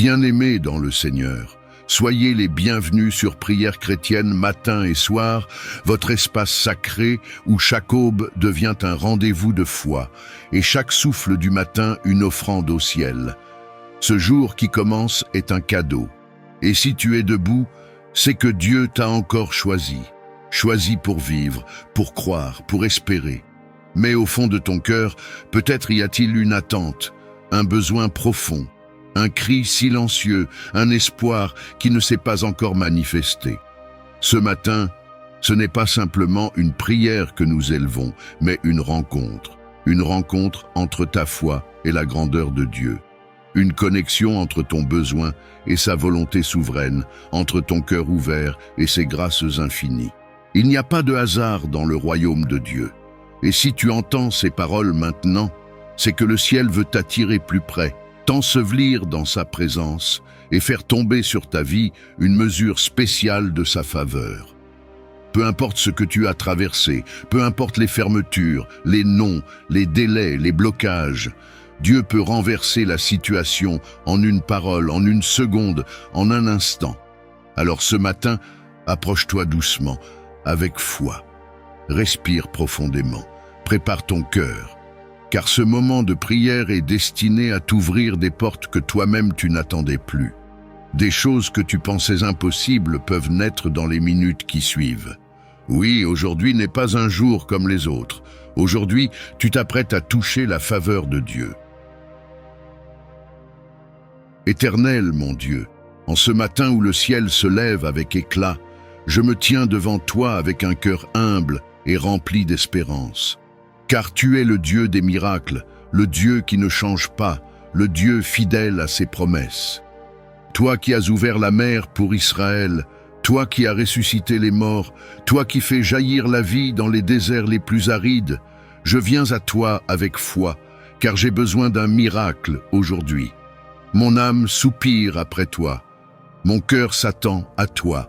Bien-aimés dans le Seigneur, soyez les bienvenus sur Prière chrétienne matin et soir, votre espace sacré où chaque aube devient un rendez-vous de foi et chaque souffle du matin une offrande au ciel. Ce jour qui commence est un cadeau. Et si tu es debout, c'est que Dieu t'a encore choisi pour vivre, pour croire, pour espérer. Mais au fond de ton cœur, peut-être y a-t-il une attente, un besoin profond, un cri silencieux, un espoir qui ne s'est pas encore manifesté. Ce matin, ce n'est pas simplement une prière que nous élevons, mais une rencontre entre ta foi et la grandeur de Dieu. Une connexion entre ton besoin et sa volonté souveraine, entre ton cœur ouvert et ses grâces infinies. Il n'y a pas de hasard dans le royaume de Dieu. Et si tu entends ces paroles maintenant, c'est que le ciel veut t'attirer plus près, t'ensevelir dans sa présence et faire tomber sur ta vie une mesure spéciale de sa faveur. Peu importe ce que tu as traversé, peu importe les fermetures, les non, les délais, les blocages, Dieu peut renverser la situation en une parole, en une seconde, en un instant. Alors ce matin, approche-toi doucement, avec foi. Respire profondément, prépare ton cœur, car ce moment de prière est destiné à t'ouvrir des portes que toi-même tu n'attendais plus. Des choses que tu pensais impossibles peuvent naître dans les minutes qui suivent. Oui, aujourd'hui n'est pas un jour comme les autres. Aujourd'hui, tu t'apprêtes à toucher la faveur de Dieu. Éternel, mon Dieu, en ce matin où le ciel se lève avec éclat, je me tiens devant toi avec un cœur humble et rempli d'espérance. Car tu es le Dieu des miracles, le Dieu qui ne change pas, le Dieu fidèle à ses promesses. Toi qui as ouvert la mer pour Israël, toi qui as ressuscité les morts, toi qui fais jaillir la vie dans les déserts les plus arides, je viens à toi avec foi, car j'ai besoin d'un miracle aujourd'hui. Mon âme soupire après toi, mon cœur s'attend à toi.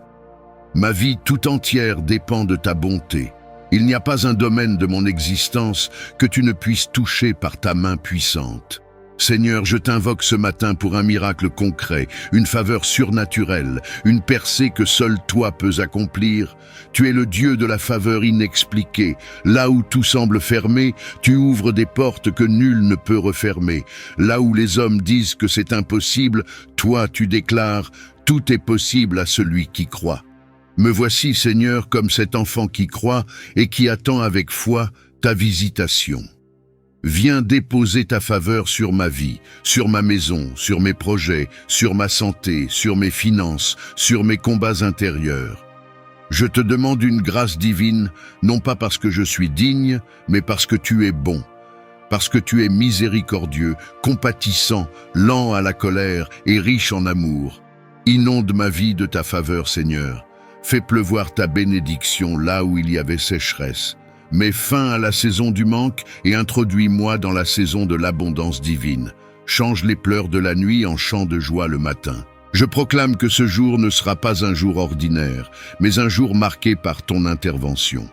Ma vie tout entière dépend de ta bonté. Il n'y a pas un domaine de mon existence que tu ne puisses toucher par ta main puissante. Seigneur, je t'invoque ce matin pour un miracle concret, une faveur surnaturelle, une percée que seul toi peux accomplir. Tu es le Dieu de la faveur inexpliquée. Là où tout semble fermé, tu ouvres des portes que nul ne peut refermer. Là où les hommes disent que c'est impossible, toi tu déclares « Tout est possible à celui qui croit ». Me voici, Seigneur, comme cet enfant qui croit et qui attend avec foi ta visitation. Viens déposer ta faveur sur ma vie, sur ma maison, sur mes projets, sur ma santé, sur mes finances, sur mes combats intérieurs. Je te demande une grâce divine, non pas parce que je suis digne, mais parce que tu es bon, parce que tu es miséricordieux, compatissant, lent à la colère et riche en amour. Inonde ma vie de ta faveur, Seigneur. Fais pleuvoir ta bénédiction là où il y avait sécheresse. Mets fin à la saison du manque et introduis-moi dans la saison de l'abondance divine. Change les pleurs de la nuit en chants de joie le matin. Je proclame que ce jour ne sera pas un jour ordinaire, mais un jour marqué par ton intervention.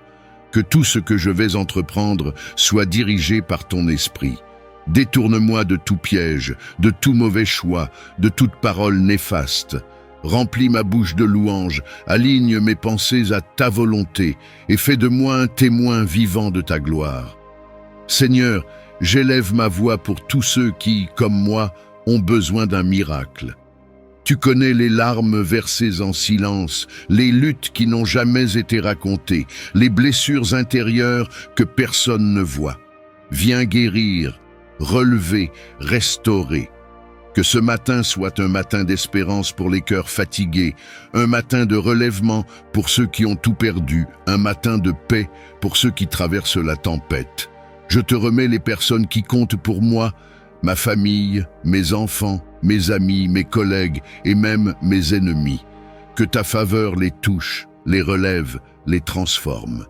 Que tout ce que je vais entreprendre soit dirigé par ton esprit. Détourne-moi de tout piège, de tout mauvais choix, de toute parole néfaste. Remplis ma bouche de louanges, aligne mes pensées à ta volonté et fais de moi un témoin vivant de ta gloire. Seigneur, j'élève ma voix pour tous ceux qui, comme moi, ont besoin d'un miracle. Tu connais les larmes versées en silence, les luttes qui n'ont jamais été racontées, les blessures intérieures que personne ne voit. Viens guérir, relever, restaurer. Que ce matin soit un matin d'espérance pour les cœurs fatigués, un matin de relèvement pour ceux qui ont tout perdu, un matin de paix pour ceux qui traversent la tempête. Je te remets les personnes qui comptent pour moi, ma famille, mes enfants, mes amis, mes collègues et même mes ennemis. Que ta faveur les touche, les relève, les transforme.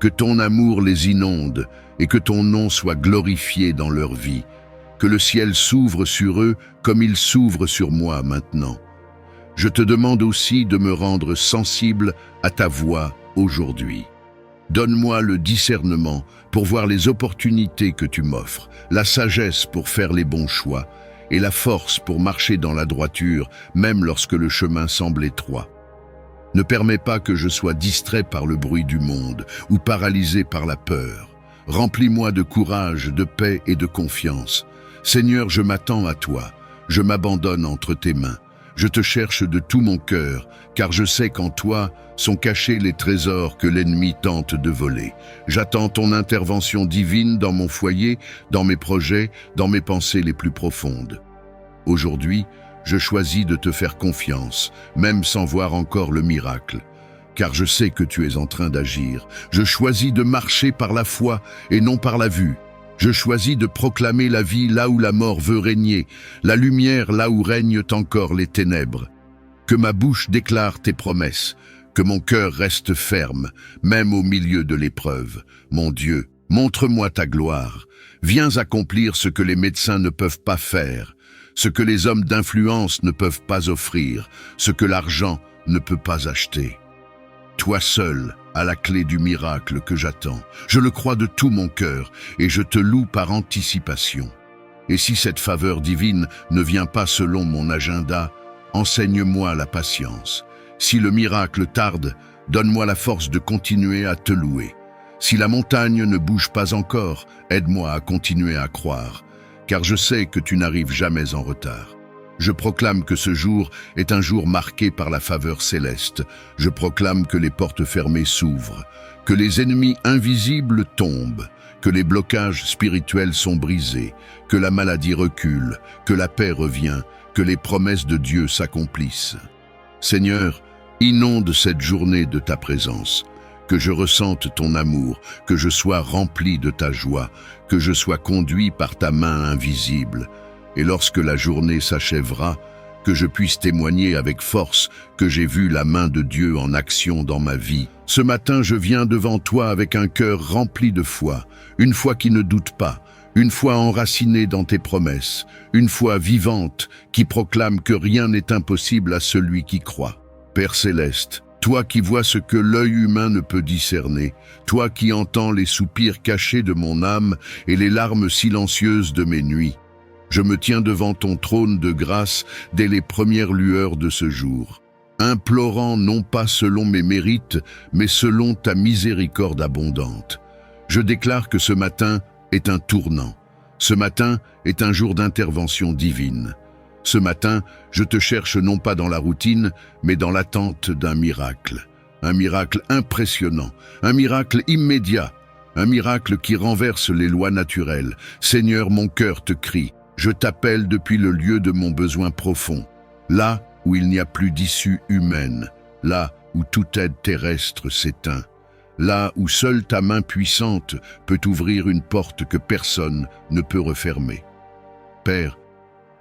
Que ton amour les inonde et que ton nom soit glorifié dans leur vie. Que le ciel s'ouvre sur eux comme il s'ouvre sur moi maintenant. Je te demande aussi de me rendre sensible à ta voix aujourd'hui. Donne-moi le discernement pour voir les opportunités que tu m'offres, la sagesse pour faire les bons choix et la force pour marcher dans la droiture, même lorsque le chemin semble étroit. Ne permets pas que je sois distrait par le bruit du monde ou paralysé par la peur. Remplis-moi de courage, de paix et de confiance. Seigneur, je m'attends à toi. Je m'abandonne entre tes mains. Je te cherche de tout mon cœur, car je sais qu'en toi sont cachés les trésors que l'ennemi tente de voler. J'attends ton intervention divine dans mon foyer, dans mes projets, dans mes pensées les plus profondes. Aujourd'hui, je choisis de te faire confiance, même sans voir encore le miracle, car je sais que tu es en train d'agir. Je choisis de marcher par la foi et non par la vue. Je choisis de proclamer la vie là où la mort veut régner, la lumière là où règnent encore les ténèbres. Que ma bouche déclare tes promesses, que mon cœur reste ferme, même au milieu de l'épreuve. Mon Dieu, montre-moi ta gloire. Viens accomplir ce que les médecins ne peuvent pas faire, ce que les hommes d'influence ne peuvent pas offrir, ce que l'argent ne peut pas acheter. Toi seul as la clé du miracle que j'attends. Je le crois de tout mon cœur et je te loue par anticipation. Et si cette faveur divine ne vient pas selon mon agenda, enseigne-moi la patience. Si le miracle tarde, donne-moi la force de continuer à te louer. Si la montagne ne bouge pas encore, aide-moi à continuer à croire, car je sais que tu n'arrives jamais en retard. Je proclame que ce jour est un jour marqué par la faveur céleste. Je proclame que les portes fermées s'ouvrent, que les ennemis invisibles tombent, que les blocages spirituels sont brisés, que la maladie recule, que la paix revient, que les promesses de Dieu s'accomplissent. Seigneur, inonde cette journée de ta présence, que je ressente ton amour, que je sois rempli de ta joie, que je sois conduit par ta main invisible. Et lorsque la journée s'achèvera, que je puisse témoigner avec force que j'ai vu la main de Dieu en action dans ma vie. Ce matin, je viens devant toi avec un cœur rempli de foi, une foi qui ne doute pas, une foi enracinée dans tes promesses, une foi vivante qui proclame que rien n'est impossible à celui qui croit. Père céleste, toi qui vois ce que l'œil humain ne peut discerner, toi qui entends les soupirs cachés de mon âme et les larmes silencieuses de mes nuits, je me tiens devant ton trône de grâce dès les premières lueurs de ce jour, implorant non pas selon mes mérites, mais selon ta miséricorde abondante. Je déclare que ce matin est un tournant. Ce matin est un jour d'intervention divine. Ce matin, je te cherche non pas dans la routine, mais dans l'attente d'un miracle. Un miracle impressionnant, un miracle immédiat, un miracle qui renverse les lois naturelles. Seigneur, mon cœur te crie. Je t'appelle depuis le lieu de mon besoin profond, là où il n'y a plus d'issue humaine, là où toute aide terrestre s'éteint, là où seule ta main puissante peut ouvrir une porte que personne ne peut refermer. Père,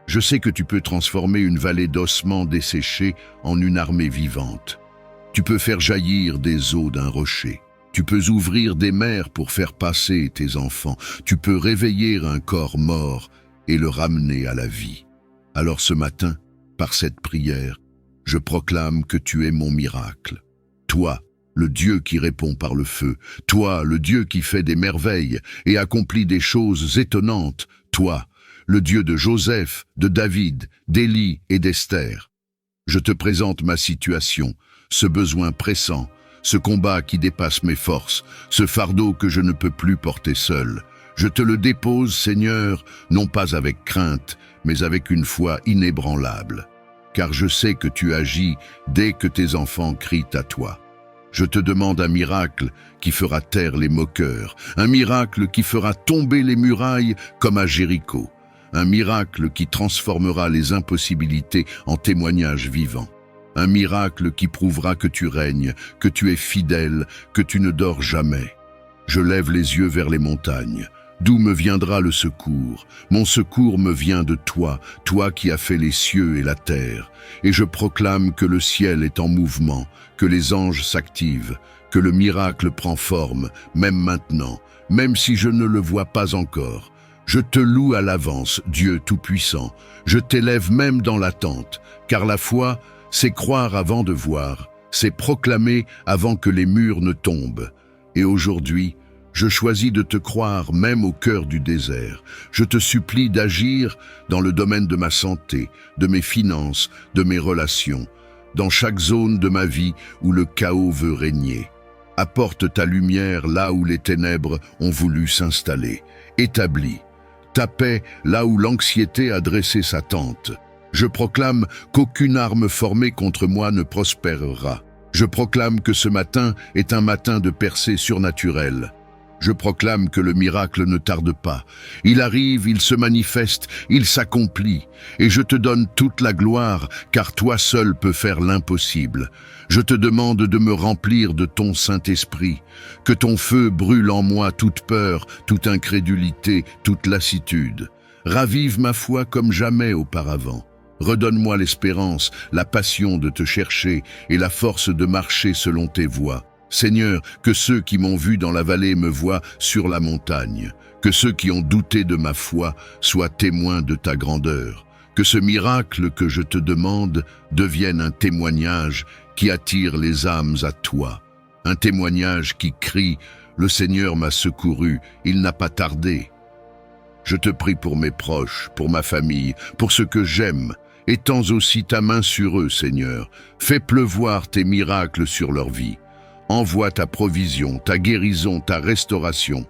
je sais que tu peux transformer une vallée d'ossements desséchés en une armée vivante. Tu peux faire jaillir des eaux d'un rocher. Tu peux ouvrir des mers pour faire passer tes enfants. Tu peux réveiller un corps mort et le ramener à la vie. Alors ce matin, par cette prière, je proclame que tu es mon miracle. Toi, le Dieu qui répond par le feu. Toi, le Dieu qui fait des merveilles et accomplit des choses étonnantes. Toi, le Dieu de Joseph, de David, d'Élie et d'Esther. Je te présente ma situation, ce besoin pressant, ce combat qui dépasse mes forces, ce fardeau que je ne peux plus porter seul. Je te le dépose, Seigneur, non pas avec crainte, mais avec une foi inébranlable, car je sais que tu agis dès que tes enfants crient à toi. Je te demande un miracle qui fera taire les moqueurs, un miracle qui fera tomber les murailles comme à Jéricho, un miracle qui transformera les impossibilités en témoignages vivants, un miracle qui prouvera que tu règnes, que tu es fidèle, que tu ne dors jamais. Je lève les yeux vers les montagnes. D'où me viendra le secours? Mon secours me vient de toi, toi qui as fait les cieux et la terre. Et je proclame que le ciel est en mouvement, que les anges s'activent, que le miracle prend forme, même maintenant, même si je ne le vois pas encore. Je te loue à l'avance, Dieu Tout-Puissant. Je t'élève même dans l'attente, car la foi, c'est croire avant de voir, c'est proclamer avant que les murs ne tombent. Et aujourd'hui, Je choisis de te croire même au cœur du désert. Je te supplie d'agir dans le domaine de ma santé, de mes finances, de mes relations, dans chaque zone de ma vie où le chaos veut régner. Apporte ta lumière là où les ténèbres ont voulu s'installer. Établis ta paix là où l'anxiété a dressé sa tente. Je proclame qu'aucune arme formée contre moi ne prospérera. Je proclame que ce matin est un matin de percée surnaturelle. Je proclame que le miracle ne tarde pas. Il arrive, il se manifeste, il s'accomplit. Et je te donne toute la gloire, car toi seul peux faire l'impossible. Je te demande de me remplir de ton Saint-Esprit. Que ton feu brûle en moi toute peur, toute incrédulité, toute lassitude. Ravive ma foi comme jamais auparavant. Redonne-moi l'espérance, la passion de te chercher et la force de marcher selon tes voies. Seigneur, que ceux qui m'ont vu dans la vallée me voient sur la montagne. Que ceux qui ont douté de ma foi soient témoins de ta grandeur. Que ce miracle que je te demande devienne un témoignage qui attire les âmes à toi. Un témoignage qui crie « Le Seigneur m'a secouru, il n'a pas tardé ». Je te prie pour mes proches, pour ma famille, pour ceux que j'aime. Étends aussi ta main sur eux, Seigneur. Fais pleuvoir tes miracles sur leur vie. Envoie ta provision, ta guérison, ta restauration.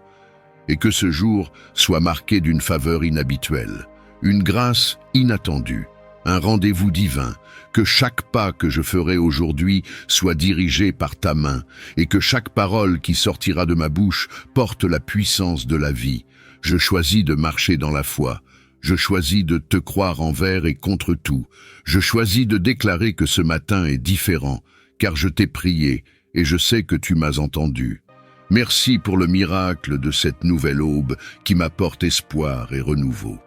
Et que ce jour soit marqué d'une faveur inhabituelle, une grâce inattendue, un rendez-vous divin. Que chaque pas que je ferai aujourd'hui soit dirigé par ta main et que chaque parole qui sortira de ma bouche porte la puissance de la vie. Je choisis de marcher dans la foi. Je choisis de te croire envers et contre tout. Je choisis de déclarer que ce matin est différent, car je t'ai prié et je sais que tu m'as entendu. Merci pour le miracle de cette nouvelle aube qui m'apporte espoir et renouveau.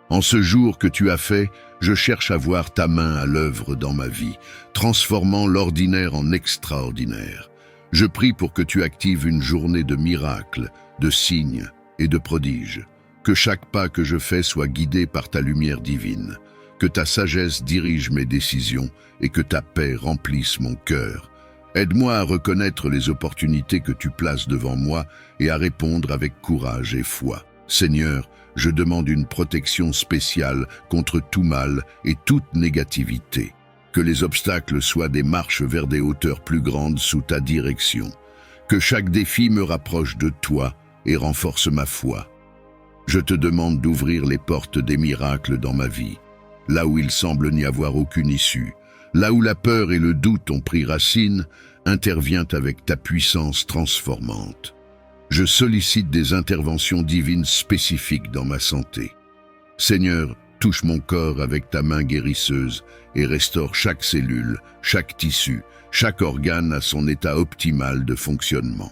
En ce jour que tu as fait, je cherche à voir ta main à l'œuvre dans ma vie, transformant l'ordinaire en extraordinaire. Je prie pour que tu actives une journée de miracles, de signes et de prodiges. Que chaque pas que je fais soit guidé par ta lumière divine. Que ta sagesse dirige mes décisions et que ta paix remplisse mon cœur. Aide-moi à reconnaître les opportunités que tu places devant moi et à répondre avec courage et foi. Seigneur, je demande une protection spéciale contre tout mal et toute négativité. Que les obstacles soient des marches vers des hauteurs plus grandes sous ta direction. Que chaque défi me rapproche de toi et renforce ma foi. Je te demande d'ouvrir les portes des miracles dans ma vie, là où il semble n'y avoir aucune issue. Là où la peur et le doute ont pris racine, interviens avec ta puissance transformante. Je sollicite des interventions divines spécifiques dans ma santé. Seigneur, touche mon corps avec ta main guérisseuse et restaure chaque cellule, chaque tissu, chaque organe à son état optimal de fonctionnement.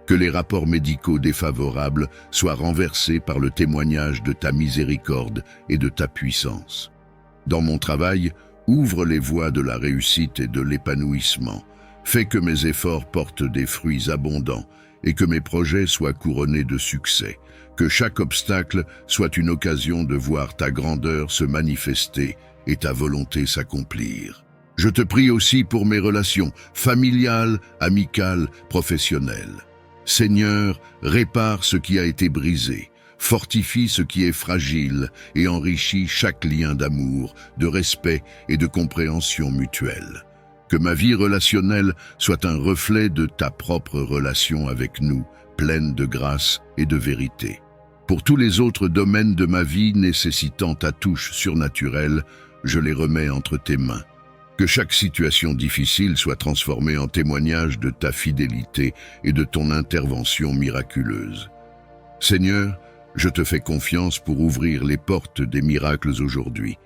Que les rapports médicaux défavorables soient renversés par le témoignage de ta miséricorde et de ta puissance. Dans mon travail, ouvre les voies de la réussite et de l'épanouissement. Fais que mes efforts portent des fruits abondants et que mes projets soient couronnés de succès. Que chaque obstacle soit une occasion de voir ta grandeur se manifester et ta volonté s'accomplir. Je te prie aussi pour mes relations familiales, amicales, professionnelles. Seigneur, répare ce qui a été brisé. Fortifie ce qui est fragile et enrichit chaque lien d'amour, de respect et de compréhension mutuelle. Que ma vie relationnelle soit un reflet de ta propre relation avec nous, pleine de grâce et de vérité. Pour tous les autres domaines de ma vie nécessitant ta touche surnaturelle, je les remets entre tes mains. Que chaque situation difficile soit transformée en témoignage de ta fidélité et de ton intervention miraculeuse. Seigneur, je te fais confiance pour ouvrir les portes des miracles aujourd'hui.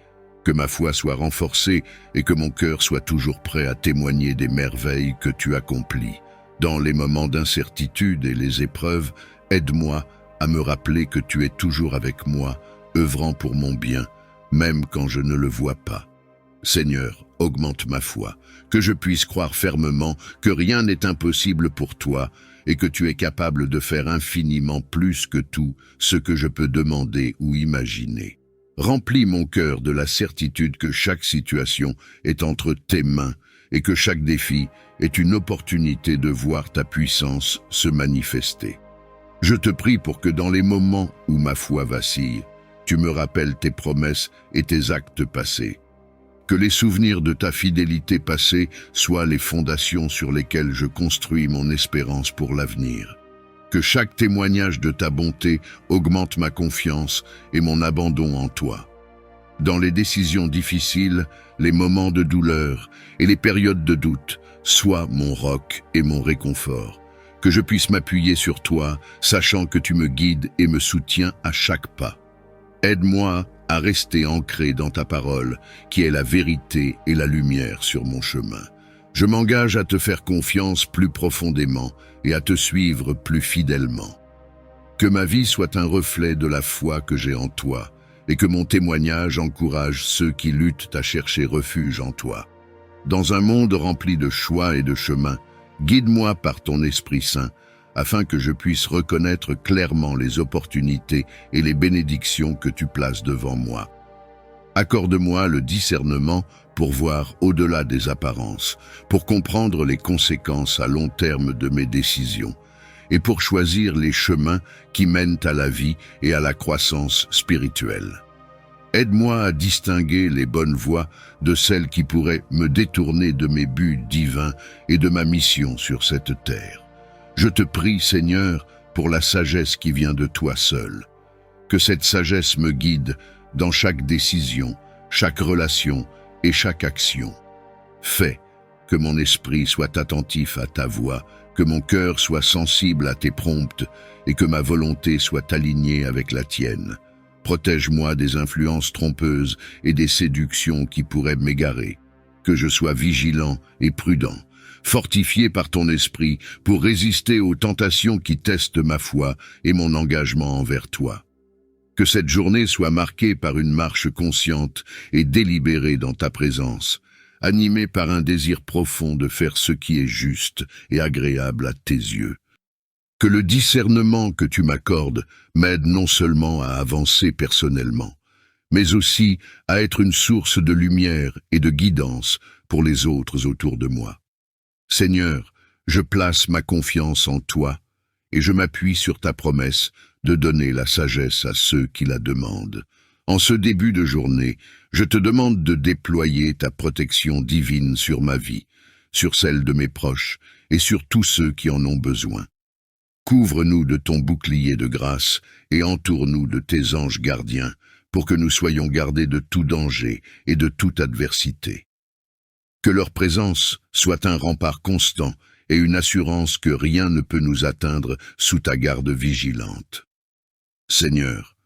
Que ma foi soit renforcée et que mon cœur soit toujours prêt à témoigner des merveilles que tu accomplis. Dans les moments d'incertitude et les épreuves, aide-moi à me rappeler que tu es toujours avec moi, œuvrant pour mon bien, même quand je ne le vois pas. Seigneur, augmente ma foi, que je puisse croire fermement que rien n'est impossible pour toi et que tu es capable de faire infiniment plus que tout ce que je peux demander ou imaginer. Remplis mon cœur de la certitude que chaque situation est entre tes mains et que chaque défi est une opportunité de voir ta puissance se manifester. Je te prie pour que dans les moments où ma foi vacille, tu me rappelles tes promesses et tes actes passés. Que les souvenirs de ta fidélité passée soient les fondations sur lesquelles je construis mon espérance pour l'avenir. Que chaque témoignage de ta bonté augmente ma confiance et mon abandon en toi. Dans les décisions difficiles, les moments de douleur et les périodes de doute, sois mon roc et mon réconfort. Que je puisse m'appuyer sur toi, sachant que tu me guides et me soutiens à chaque pas. Aide-moi à rester ancré dans ta parole, qui est la vérité et la lumière sur mon chemin. Je m'engage à te faire confiance plus profondément et à te suivre plus fidèlement. Que ma vie soit un reflet de la foi que j'ai en toi, et que mon témoignage encourage ceux qui luttent à chercher refuge en toi. Dans un monde rempli de choix et de chemins, guide-moi par ton Esprit Saint, afin que je puisse reconnaître clairement les opportunités et les bénédictions que tu places devant moi. Accorde-moi le discernement pour voir au-delà des apparences, pour comprendre les conséquences à long terme de mes décisions, et pour choisir les chemins qui mènent à la vie et à la croissance spirituelle. Aide-moi à distinguer les bonnes voies de celles qui pourraient me détourner de mes buts divins et de ma mission sur cette terre. Je te prie, Seigneur, pour la sagesse qui vient de toi seul. Que cette sagesse me guide dans chaque décision, chaque relation et chaque action. Fais que mon esprit soit attentif à ta voix, que mon cœur soit sensible à tes promptes et que ma volonté soit alignée avec la tienne. Protège-moi des influences trompeuses et des séductions qui pourraient m'égarer. Que je sois vigilant et prudent, fortifié par ton esprit pour résister aux tentations qui testent ma foi et mon engagement envers toi. Que cette journée soit marquée par une marche consciente et délibérée dans ta présence, animée par un désir profond de faire ce qui est juste et agréable à tes yeux. Que le discernement que tu m'accordes m'aide non seulement à avancer personnellement, mais aussi à être une source de lumière et de guidance pour les autres autour de moi. Seigneur, je place ma confiance en toi et je m'appuie sur ta promesse de donner la sagesse à ceux qui la demandent. En ce début de journée, je te demande de déployer ta protection divine sur ma vie, sur celle de mes proches et sur tous ceux qui en ont besoin. Couvre-nous de ton bouclier de grâce et entoure-nous de tes anges gardiens pour que nous soyons gardés de tout danger et de toute adversité. Que leur présence soit un rempart constant et une assurance que rien ne peut nous atteindre sous ta garde vigilante. Seigneur,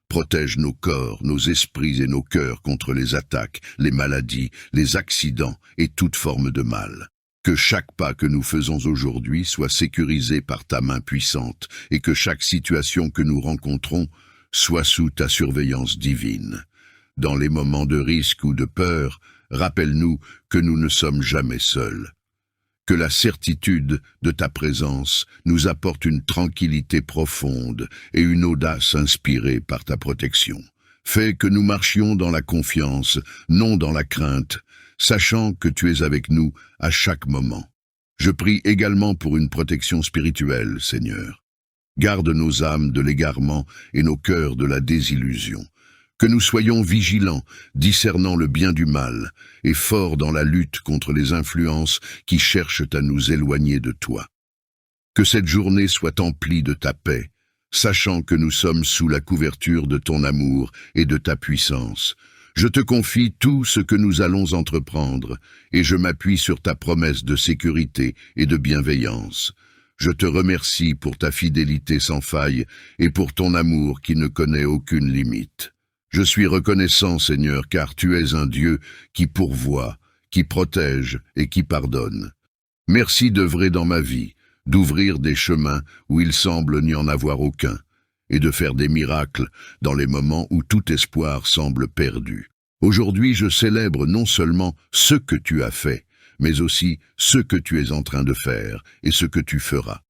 protège nos corps, nos esprits et nos cœurs contre les attaques, les maladies, les accidents et toute forme de mal. Que chaque pas que nous faisons aujourd'hui soit sécurisé par ta main puissante et que chaque situation que nous rencontrons soit sous ta surveillance divine. Dans les moments de risque ou de peur, rappelle-nous que nous ne sommes jamais seuls. Que la certitude de ta présence nous apporte une tranquillité profonde et une audace inspirée par ta protection. Fais que nous marchions dans la confiance, non dans la crainte, sachant que tu es avec nous à chaque moment. Je prie également pour une protection spirituelle, Seigneur. Garde nos âmes de l'égarement et nos cœurs de la désillusion. Que nous soyons vigilants, discernant le bien du mal, et forts dans la lutte contre les influences qui cherchent à nous éloigner de toi. Que cette journée soit emplie de ta paix, sachant que nous sommes sous la couverture de ton amour et de ta puissance. Je te confie tout ce que nous allons entreprendre, et je m'appuie sur ta promesse de sécurité et de bienveillance. Je te remercie pour ta fidélité sans faille et pour ton amour qui ne connaît aucune limite. Je suis reconnaissant, Seigneur, car tu es un Dieu qui pourvoit, qui protège et qui pardonne. Merci d'œuvrer dans ma vie, d'ouvrir des chemins où il semble n'y en avoir aucun, et de faire des miracles dans les moments où tout espoir semble perdu. Aujourd'hui, je célèbre non seulement ce que tu as fait, mais aussi ce que tu es en train de faire et ce que tu feras.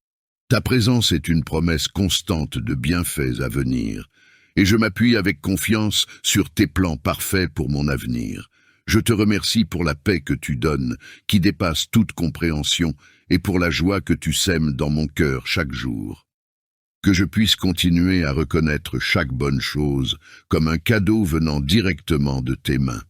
Ta présence est une promesse constante de bienfaits à venir, et je m'appuie avec confiance sur tes plans parfaits pour mon avenir. Je te remercie pour la paix que tu donnes, qui dépasse toute compréhension, et pour la joie que tu sèmes dans mon cœur chaque jour. que je puisse continuer à reconnaître chaque bonne chose comme un cadeau venant directement de tes mains.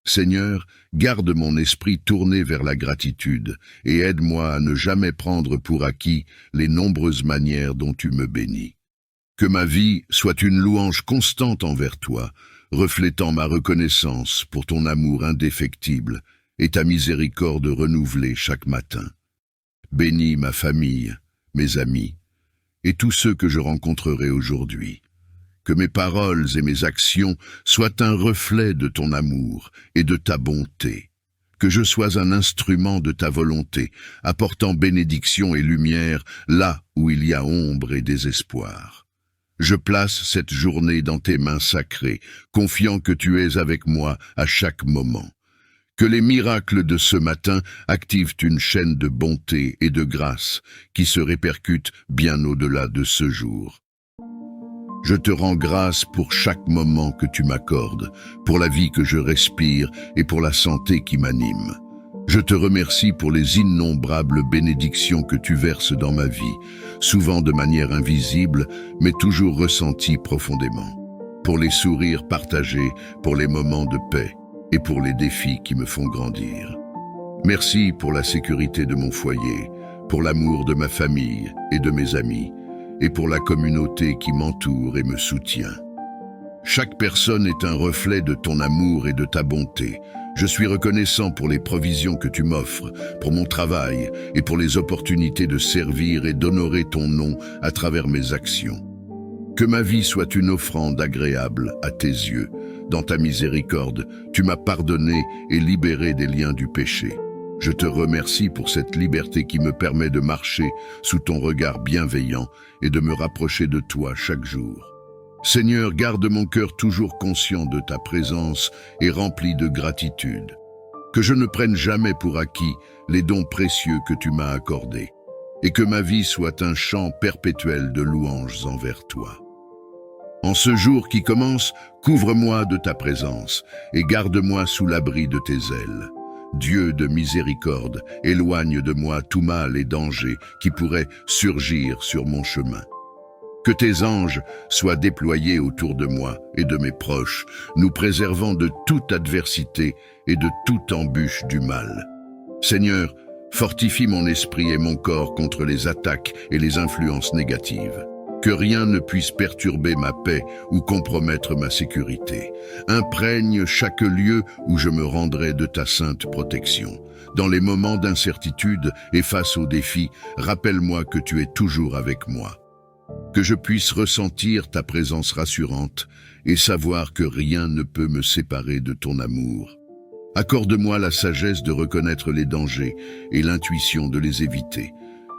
Seigneur, garde mon esprit tourné vers la gratitude et aide-moi à ne jamais prendre pour acquis les nombreuses manières dont tu me bénis. Que ma vie soit une louange constante envers toi, reflétant ma reconnaissance pour ton amour indéfectible et ta miséricorde renouvelée chaque matin. Bénis ma famille, mes amis, et tous ceux que je rencontrerai aujourd'hui. Que mes paroles et mes actions soient un reflet de ton amour et de ta bonté. Que je sois un instrument de ta volonté, apportant bénédiction et lumière là où il y a ombre et désespoir. Je place cette journée dans tes mains sacrées, confiant que tu es avec moi à chaque moment. Que les miracles de ce matin activent une chaîne de bonté et de grâce qui se répercute bien au-delà de ce jour. Je te rends grâce pour chaque moment que tu m'accordes, pour la vie que je respire et pour la santé qui m'anime. Je te remercie pour les innombrables bénédictions que tu verses dans ma vie, souvent de manière invisible, mais toujours ressentie profondément. Pour les sourires partagés, pour les moments de paix et pour les défis qui me font grandir. Merci pour la sécurité de mon foyer, pour l'amour de ma famille et de mes amis, et pour la communauté qui m'entoure et me soutient. Chaque personne est un reflet de ton amour et de ta bonté. Je suis reconnaissant pour les provisions que tu m'offres, pour mon travail et pour les opportunités de servir et d'honorer ton nom à travers mes actions. Que ma vie soit une offrande agréable à tes yeux. Dans ta miséricorde, tu m'as pardonné et libéré des liens du péché. Je te remercie pour cette liberté qui me permet de marcher sous ton regard bienveillant et de me rapprocher de toi chaque jour. Seigneur, garde mon cœur toujours conscient de ta présence et rempli de gratitude. Que je ne prenne jamais pour acquis les dons précieux que tu m'as accordés, et que ma vie soit un chant perpétuel de louanges envers toi. En ce jour qui commence, couvre-moi de ta présence et garde-moi sous l'abri de tes ailes. Dieu de miséricorde, éloigne de moi tout mal et danger qui pourrait surgir sur mon chemin. Que tes anges soient déployés autour de moi et de mes proches, nous préservant de toute adversité et de toute embûche du mal. Seigneur, fortifie mon esprit et mon corps contre les attaques et les influences négatives. Que rien ne puisse perturber ma paix ou compromettre ma sécurité. Imprègne chaque lieu où je me rendrai de ta sainte protection. Dans les moments d'incertitude et face aux défis, rappelle-moi que tu es toujours avec moi. Que je puisse ressentir ta présence rassurante et savoir que rien ne peut me séparer de ton amour. Accorde-moi la sagesse de reconnaître les dangers et l'intuition de les éviter.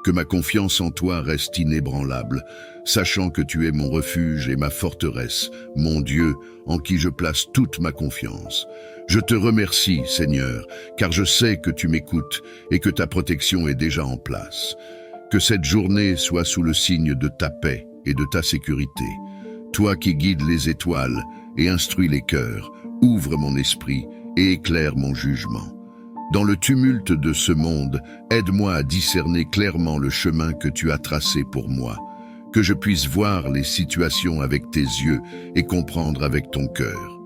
Que ma confiance en toi reste inébranlable, sachant que tu es mon refuge et ma forteresse, mon Dieu, en qui je place toute ma confiance. Je te remercie, Seigneur, car je sais que tu m'écoutes et que ta protection est déjà en place. Que cette journée soit sous le signe de ta paix et de ta sécurité. Toi qui guides les étoiles et instruis les cœurs, ouvre mon esprit et éclaire mon jugement. Dans le tumulte de ce monde, aide-moi à discerner clairement le chemin que tu as tracé pour moi, que je puisse voir les situations avec tes yeux et comprendre avec ton cœur.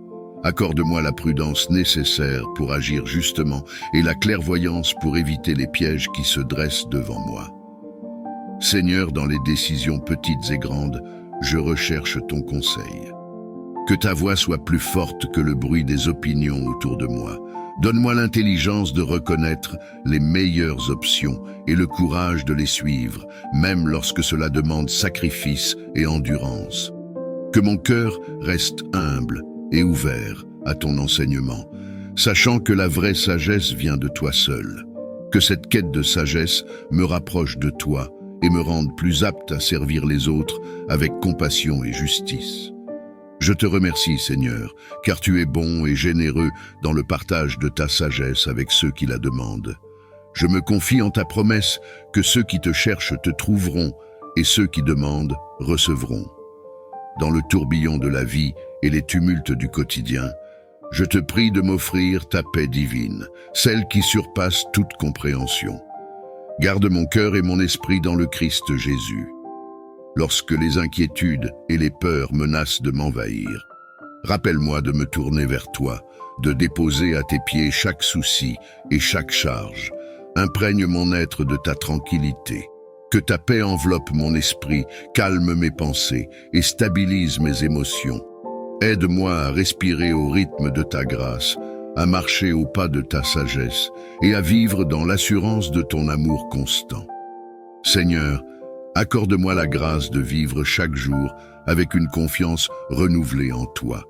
Accorde-moi la prudence nécessaire pour agir justement et la clairvoyance pour éviter les pièges qui se dressent devant moi. Seigneur, dans les décisions petites et grandes, je recherche ton conseil. Que ta voix soit plus forte que le bruit des opinions autour de moi. Donne-moi l'intelligence de reconnaître les meilleures options et le courage de les suivre, même lorsque cela demande sacrifice et endurance. Que mon cœur reste humble et ouvert à ton enseignement, sachant que la vraie sagesse vient de toi seul. Que cette quête de sagesse me rapproche de toi et me rende plus apte à servir les autres avec compassion et justice. Je te remercie, Seigneur, car tu es bon et généreux dans le partage de ta sagesse avec ceux qui la demandent. Je me confie en ta promesse que ceux qui te cherchent te trouveront et ceux qui demandent recevront. Dans le tourbillon de la vie et les tumultes du quotidien, je te prie de m'offrir ta paix divine, celle qui surpasse toute compréhension. Garde mon cœur et mon esprit dans le Christ Jésus. lorsque les inquiétudes et les peurs menacent de m'envahir. Rappelle-moi de me tourner vers toi, de déposer à tes pieds chaque souci et chaque charge. Imprègne mon être de ta tranquillité. Que ta paix enveloppe mon esprit, calme mes pensées et stabilise mes émotions. Aide-moi à respirer au rythme de ta grâce, à marcher au pas de ta sagesse et à vivre dans l'assurance de ton amour constant. Seigneur, accorde-moi la grâce de vivre chaque jour avec une confiance renouvelée en toi.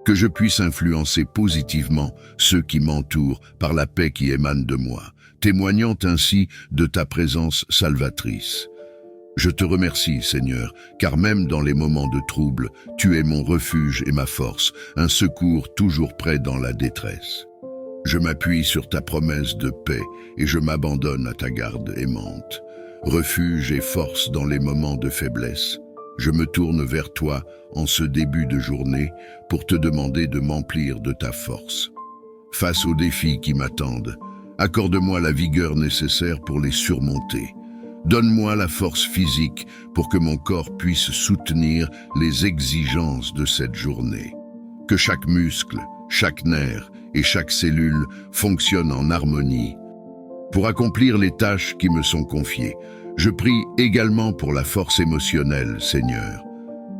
Que je puisse influencer positivement ceux qui m'entourent par la paix qui émane de moi, témoignant ainsi de ta présence salvatrice. Je te remercie, Seigneur, car même dans les moments de trouble, tu es mon refuge et ma force, un secours toujours prêt dans la détresse. Je m'appuie sur ta promesse de paix et je m'abandonne à ta garde aimante. Refuge et force dans les moments de faiblesse, je me tourne vers toi en ce début de journée pour te demander de m'emplir de ta force. Face aux défis qui m'attendent, accorde-moi la vigueur nécessaire pour les surmonter. Donne-moi la force physique pour que mon corps puisse soutenir les exigences de cette journée. Que chaque muscle, chaque nerf et chaque cellule fonctionnent en harmonie. Pour accomplir les tâches qui me sont confiées, je prie également pour la force émotionnelle, Seigneur.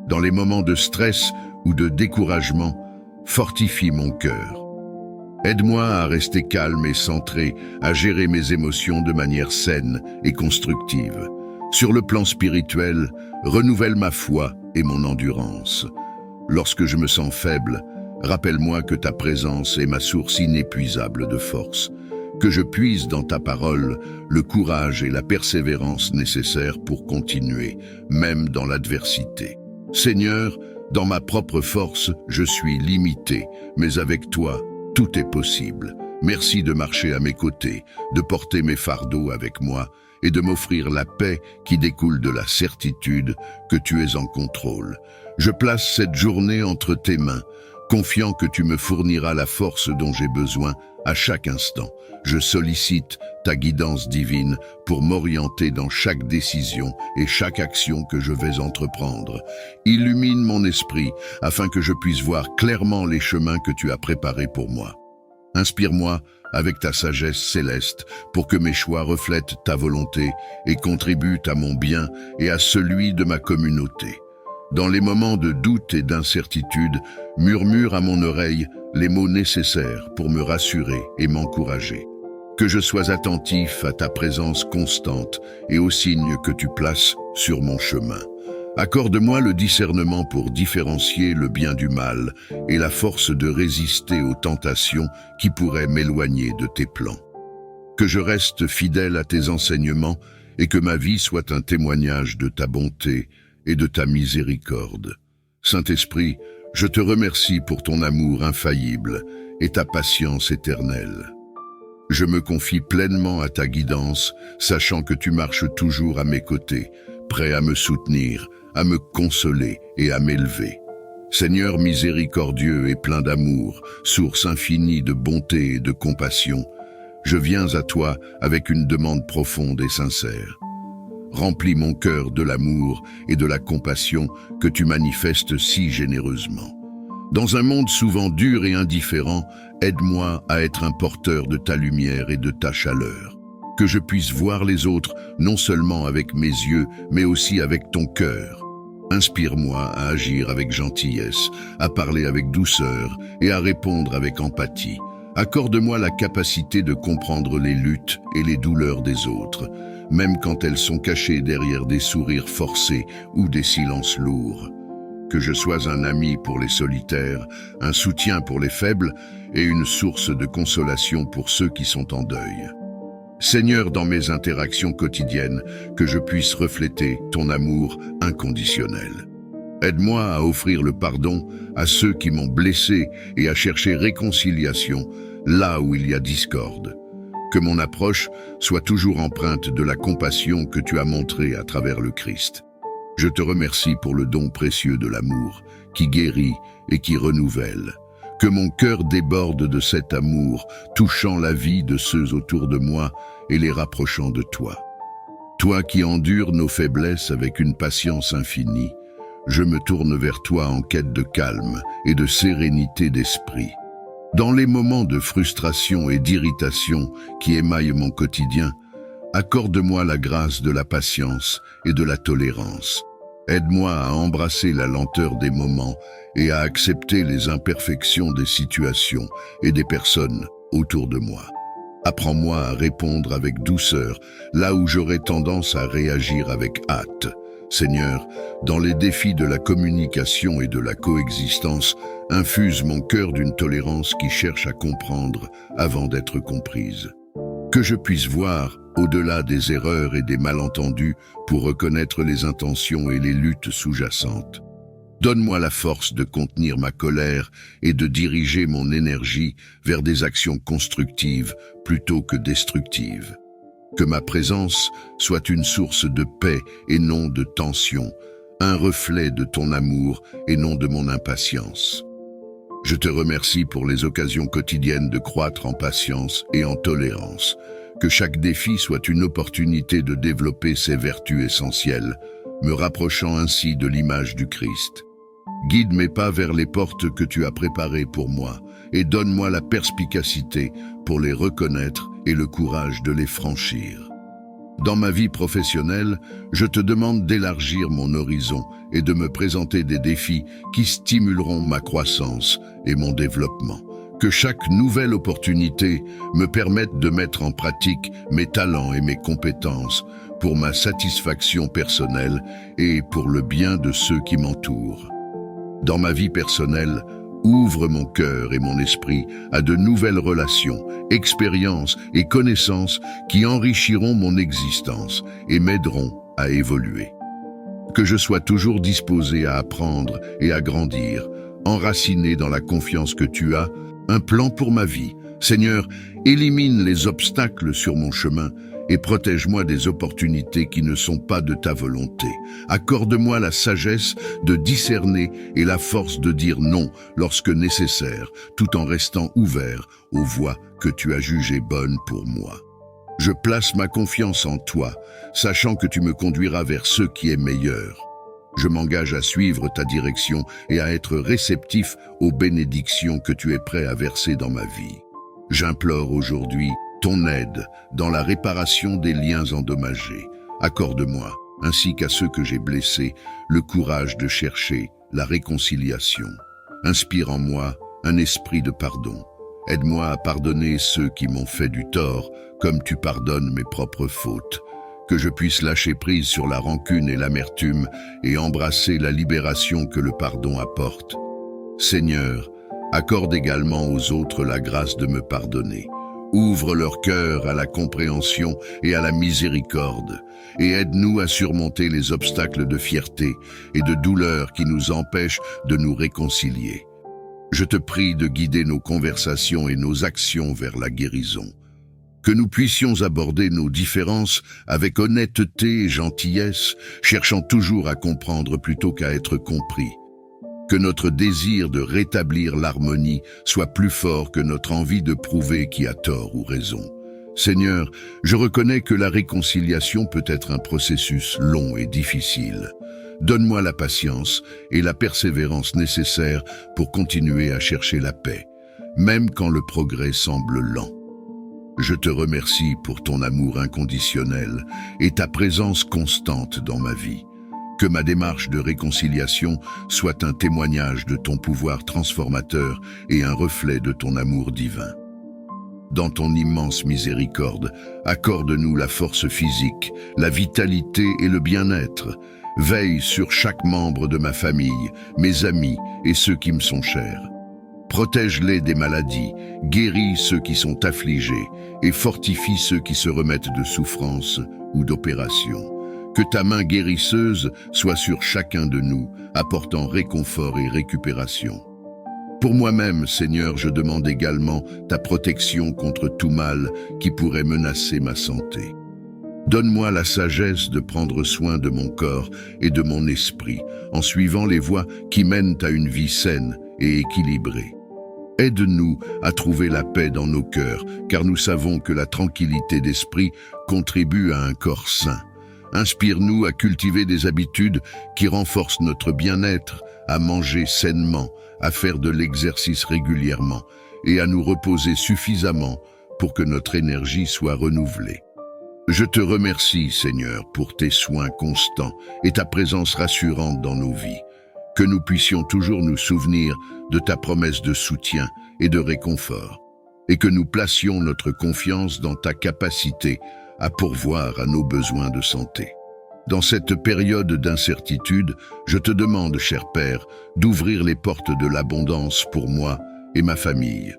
Dans les moments de stress ou de découragement, fortifie mon cœur. Aide-moi à rester calme et centré, à gérer mes émotions de manière saine et constructive. Sur le plan spirituel, renouvelle ma foi et mon endurance. Lorsque je me sens faible, rappelle-moi que ta présence est ma source inépuisable de force. Que je puise dans ta parole le courage et la persévérance nécessaires pour continuer, même dans l'adversité. Seigneur, dans ma propre force, je suis limité, mais avec toi, tout est possible. Merci de marcher à mes côtés, de porter mes fardeaux avec moi et de m'offrir la paix qui découle de la certitude que tu es en contrôle. Je place cette journée entre tes mains, confiant que tu me fourniras la force dont j'ai besoin à chaque instant. Je sollicite ta guidance divine pour m'orienter dans chaque décision et chaque action que je vais entreprendre. Illumine mon esprit afin que je puisse voir clairement les chemins que tu as préparés pour moi. Inspire-moi avec ta sagesse céleste pour que mes choix reflètent ta volonté et contribuent à mon bien et à celui de ma communauté. Dans les moments de doute et d'incertitude, murmure à mon oreille les mots nécessaires pour me rassurer et m'encourager. Que je sois attentif à ta présence constante et aux signes que tu places sur mon chemin. Accorde-moi le discernement pour différencier le bien du mal et la force de résister aux tentations qui pourraient m'éloigner de tes plans. Que je reste fidèle à tes enseignements et que ma vie soit un témoignage de ta bonté et de ta miséricorde. Saint-Esprit, je te remercie pour ton amour infaillible et ta patience éternelle. Je me confie pleinement à ta guidance, sachant que tu marches toujours à mes côtés, prêt à me soutenir, à me consoler et à m'élever. Seigneur miséricordieux et plein d'amour, source infinie de bonté et de compassion, je viens à toi avec une demande profonde et sincère. Remplis mon cœur de l'amour et de la compassion que tu manifestes si généreusement. Dans un monde souvent dur et indifférent, aide-moi à être un porteur de ta lumière et de ta chaleur. Que je puisse voir les autres non seulement avec mes yeux, mais aussi avec ton cœur. Inspire-moi à agir avec gentillesse, à parler avec douceur et à répondre avec empathie. Accorde-moi la capacité de comprendre les luttes et les douleurs des autres, même quand elles sont cachées derrière des sourires forcés ou des silences lourds. Que je sois un ami pour les solitaires, un soutien pour les faibles et une source de consolation pour ceux qui sont en deuil. Seigneur, dans mes interactions quotidiennes, que je puisse refléter ton amour inconditionnel. Aide-moi à offrir le pardon à ceux qui m'ont blessé et à chercher réconciliation là où il y a discorde. Que mon approche soit toujours empreinte de la compassion que tu as montrée à travers le Christ. Je te remercie pour le don précieux de l'amour, qui guérit et qui renouvelle. Que mon cœur déborde de cet amour, touchant la vie de ceux autour de moi et les rapprochant de toi. Toi qui endures nos faiblesses avec une patience infinie, je me tourne vers toi en quête de calme et de sérénité d'esprit. Dans les moments de frustration et d'irritation qui émaillent mon quotidien, accorde-moi la grâce de la patience et de la tolérance. Aide-moi à embrasser la lenteur des moments et à accepter les imperfections des situations et des personnes autour de moi. Apprends-moi à répondre avec douceur, là où j'aurais tendance à réagir avec hâte. Seigneur, dans les défis de la communication et de la coexistence, infuse mon cœur d'une tolérance qui cherche à comprendre avant d'être comprise. Que je puisse voir au-delà des erreurs et des malentendus pour reconnaître les intentions et les luttes sous-jacentes. Donne-moi la force de contenir ma colère et de diriger mon énergie vers des actions constructives plutôt que destructives. Que ma présence soit une source de paix et non de tension, un reflet de ton amour et non de mon impatience. Je te remercie pour les occasions quotidiennes de croître en patience et en tolérance. Que chaque défi soit une opportunité de développer ces vertus essentielles, me rapprochant ainsi de l'image du Christ. Guide mes pas vers les portes que tu as préparées pour moi et donne-moi la perspicacité pour les reconnaître et le courage de les franchir. Dans ma vie professionnelle, je te demande d'élargir mon horizon et de me présenter des défis qui stimuleront ma croissance et mon développement. Que chaque nouvelle opportunité me permette de mettre en pratique mes talents et mes compétences pour ma satisfaction personnelle et pour le bien de ceux qui m'entourent. Dans ma vie personnelle, ouvre mon cœur et mon esprit à de nouvelles relations, expériences et connaissances qui enrichiront mon existence et m'aideront à évoluer. Que je sois toujours disposé à apprendre et à grandir, enraciné dans la confiance que tu as, un plan pour ma vie. Seigneur, élimine les obstacles sur mon chemin et protège-moi des opportunités qui ne sont pas de ta volonté. Accorde-moi la sagesse de discerner et la force de dire non lorsque nécessaire, tout en restant ouvert aux voies que tu as jugées bonnes pour moi. Je place ma confiance en toi, sachant que tu me conduiras vers ce qui est meilleur. Je m'engage à suivre ta direction et à être réceptif aux bénédictions que tu es prêt à verser dans ma vie. J'implore aujourd'hui ton aide dans la réparation des liens endommagés. Accorde-moi, ainsi qu'à ceux que j'ai blessés, le courage de chercher la réconciliation. Inspire en moi un esprit de pardon. Aide-moi à pardonner ceux qui m'ont fait du tort, comme tu pardonnes mes propres fautes. Que je puisse lâcher prise sur la rancune et l'amertume et embrasser la libération que le pardon apporte. Seigneur, accorde également aux autres la grâce de me pardonner. Ouvre leur cœur à la compréhension et à la miséricorde, et aide-nous à surmonter les obstacles de fierté et de douleur qui nous empêchent de nous réconcilier. Je te prie de guider nos conversations et nos actions vers la guérison. Que nous puissions aborder nos différences avec honnêteté et gentillesse, cherchant toujours à comprendre plutôt qu'à être compris. Que notre désir de rétablir l'harmonie soit plus fort que notre envie de prouver qui a tort ou raison. Seigneur, je reconnais que la réconciliation peut être un processus long et difficile. Donne-moi la patience et la persévérance nécessaires pour continuer à chercher la paix, même quand le progrès semble lent. Je te remercie pour ton amour inconditionnel et ta présence constante dans ma vie. Que ma démarche de réconciliation soit un témoignage de ton pouvoir transformateur et un reflet de ton amour divin. Dans ton immense miséricorde, accorde-nous la force physique, la vitalité et le bien-être. Veille sur chaque membre de ma famille, mes amis et ceux qui me sont chers. Protège-les des maladies, guéris ceux qui sont affligés et fortifie ceux qui se remettent de souffrances ou d'opérations. Que ta main guérisseuse soit sur chacun de nous, apportant réconfort et récupération. Pour moi-même, Seigneur, je demande également ta protection contre tout mal qui pourrait menacer ma santé. Donne-moi la sagesse de prendre soin de mon corps et de mon esprit, en suivant les voies qui mènent à une vie saine et équilibrée. Aide-nous à trouver la paix dans nos cœurs, car nous savons que la tranquillité d'esprit contribue à un corps sain. Inspire-nous à cultiver des habitudes qui renforcent notre bien-être, à manger sainement, à faire de l'exercice régulièrement et à nous reposer suffisamment pour que notre énergie soit renouvelée. Je te remercie, Seigneur, pour tes soins constants et ta présence rassurante dans nos vies. Que nous puissions toujours nous souvenir de ta promesse de soutien et de réconfort, et que nous placions notre confiance dans ta capacité à pourvoir à nos besoins de santé. Dans cette période d'incertitude, je te demande, cher Père, d'ouvrir les portes de l'abondance pour moi et ma famille.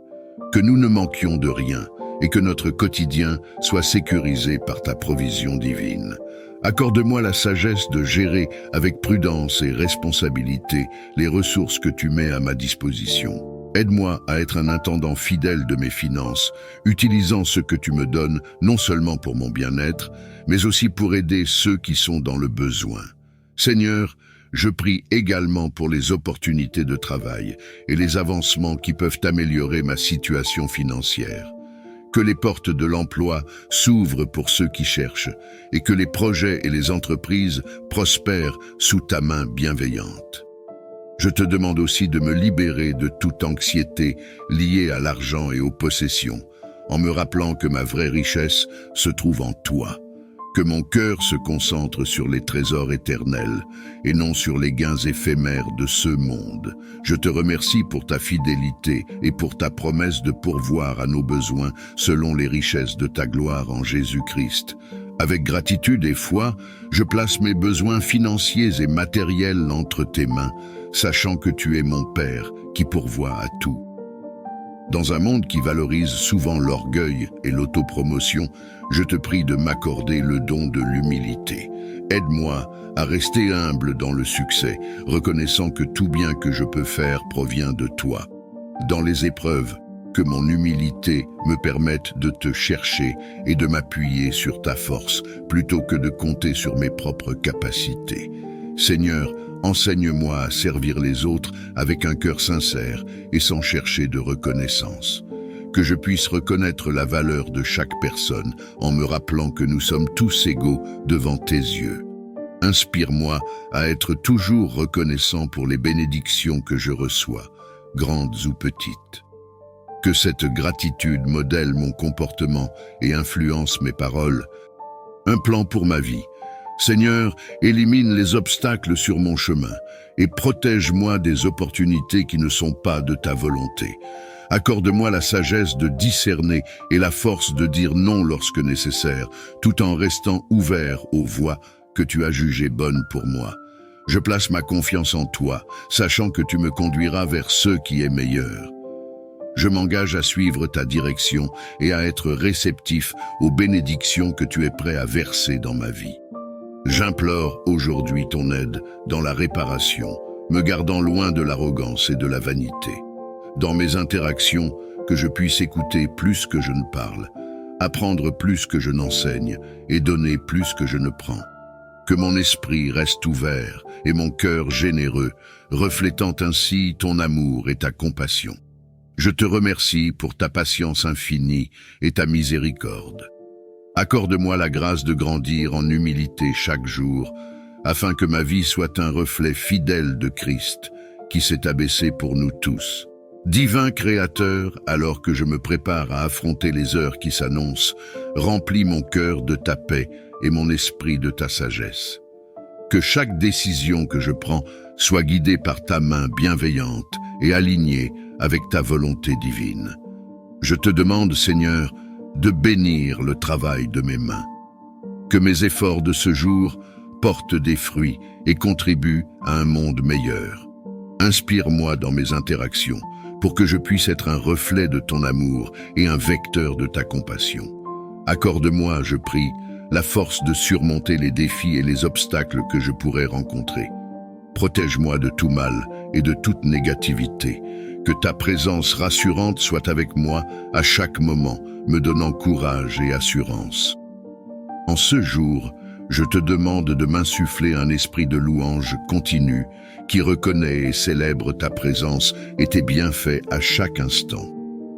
Que nous ne manquions de rien et que notre quotidien soit sécurisé par ta provision divine. Accorde-moi la sagesse de gérer avec prudence et responsabilité les ressources que tu mets à ma disposition. Aide-moi à être un intendant fidèle de mes finances, utilisant ce que tu me donnes non seulement pour mon bien-être, mais aussi pour aider ceux qui sont dans le besoin. Seigneur, je prie également pour les opportunités de travail et les avancements qui peuvent améliorer ma situation financière. Que les portes de l'emploi s'ouvrent pour ceux qui cherchent et que les projets et les entreprises prospèrent sous ta main bienveillante. Je te demande aussi de me libérer de toute anxiété liée à l'argent et aux possessions, en me rappelant que ma vraie richesse se trouve en toi. Que mon cœur se concentre sur les trésors éternels et non sur les gains éphémères de ce monde. Je te remercie pour ta fidélité et pour ta promesse de pourvoir à nos besoins selon les richesses de ta gloire en Jésus-Christ. Avec gratitude et foi, je place mes besoins financiers et matériels entre tes mains, sachant que tu es mon Père qui pourvoit à tout. Dans un monde qui valorise souvent l'orgueil et l'autopromotion, je te prie de m'accorder le don de l'humilité. Aide-moi à rester humble dans le succès, reconnaissant que tout bien que je peux faire provient de toi. Dans les épreuves, que mon humilité me permette de te chercher et de m'appuyer sur ta force, plutôt que de compter sur mes propres capacités. Seigneur, enseigne-moi à servir les autres avec un cœur sincère et sans chercher de reconnaissance. Que je puisse reconnaître la valeur de chaque personne en me rappelant que nous sommes tous égaux devant tes yeux. Inspire-moi à être toujours reconnaissant pour les bénédictions que je reçois, grandes ou petites. Que cette gratitude modèle mon comportement et influence mes paroles. Un plan pour ma vie. Seigneur, élimine les obstacles sur mon chemin et protège-moi des opportunités qui ne sont pas de ta volonté. Accorde-moi la sagesse de discerner et la force de dire non lorsque nécessaire, tout en restant ouvert aux voies que tu as jugées bonnes pour moi. Je place ma confiance en toi, sachant que tu me conduiras vers ce qui est meilleur. Je m'engage à suivre ta direction et à être réceptif aux bénédictions que tu es prêt à verser dans ma vie. J'implore aujourd'hui ton aide dans la réparation, me gardant loin de l'arrogance et de la vanité. Dans mes interactions, que je puisse écouter plus que je ne parle, apprendre plus que je n'enseigne et donner plus que je ne prends. Que mon esprit reste ouvert et mon cœur généreux, reflétant ainsi ton amour et ta compassion. Je te remercie pour ta patience infinie et ta miséricorde. Accorde-moi la grâce de grandir en humilité chaque jour, afin que ma vie soit un reflet fidèle de Christ, qui s'est abaissé pour nous tous. Divin Créateur, alors que je me prépare à affronter les heures qui s'annoncent, remplis mon cœur de ta paix et mon esprit de ta sagesse. Que chaque décision que je prends soit guidée par ta main bienveillante et alignée avec ta volonté divine. Je te demande, Seigneur, de bénir le travail de mes mains. Que mes efforts de ce jour portent des fruits et contribuent à un monde meilleur. Inspire-moi dans mes interactions pour que je puisse être un reflet de ton amour et un vecteur de ta compassion. Accorde-moi, je prie, la force de surmonter les défis et les obstacles que je pourrais rencontrer. Protège-moi de tout mal et de toute négativité. Que ta présence rassurante soit avec moi à chaque moment, me donnant courage et assurance. En ce jour, je te demande de m'insuffler un esprit de louange continu qui reconnaît et célèbre ta présence et tes bienfaits à chaque instant.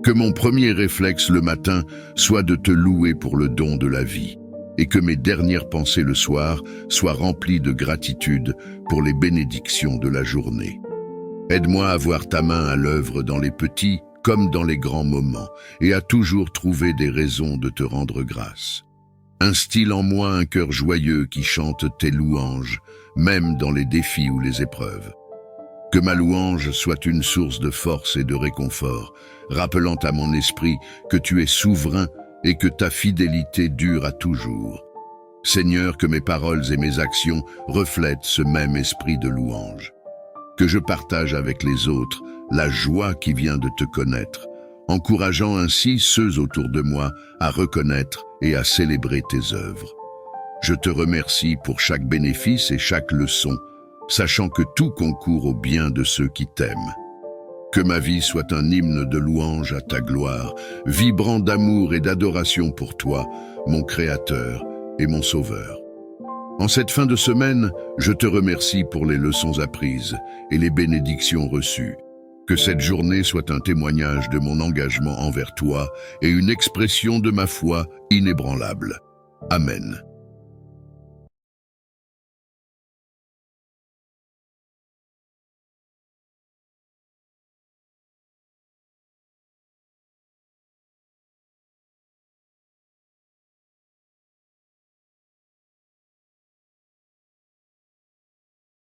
Que mon premier réflexe le matin soit de te louer pour le don de la vie. et que mes dernières pensées le soir soient remplies de gratitude pour les bénédictions de la journée. Aide-moi à voir ta main à l'œuvre dans les petits comme dans les grands moments, et à toujours trouver des raisons de te rendre grâce. Instille en moi un cœur joyeux qui chante tes louanges, même dans les défis ou les épreuves. Que ma louange soit une source de force et de réconfort, rappelant à mon esprit que tu es souverain et que ta fidélité dure à toujours. Seigneur, que mes paroles et mes actions reflètent ce même esprit de louange. Que je partage avec les autres la joie qui vient de te connaître, encourageant ainsi ceux autour de moi à reconnaître et à célébrer tes œuvres. Je te remercie pour chaque bénéfice et chaque leçon, sachant que tout concourt au bien de ceux qui t'aiment. Que ma vie soit un hymne de louange à ta gloire, vibrant d'amour et d'adoration pour toi, mon Créateur et mon Sauveur. En cette fin de semaine, je te remercie pour les leçons apprises et les bénédictions reçues. Que cette journée soit un témoignage de mon engagement envers toi et une expression de ma foi inébranlable. Amen.